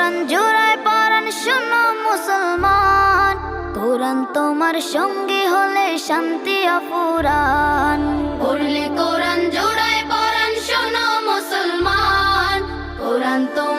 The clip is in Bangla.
কোরআন জোড়ায় পরাণ শোনো মুসলমান, কোরআন তোমার সঙ্গী হলে শান্তি অফুরান। পড়লে কোরআন জোড়ায় পরাণ শোনো মুসলমান, কোরআন তোমার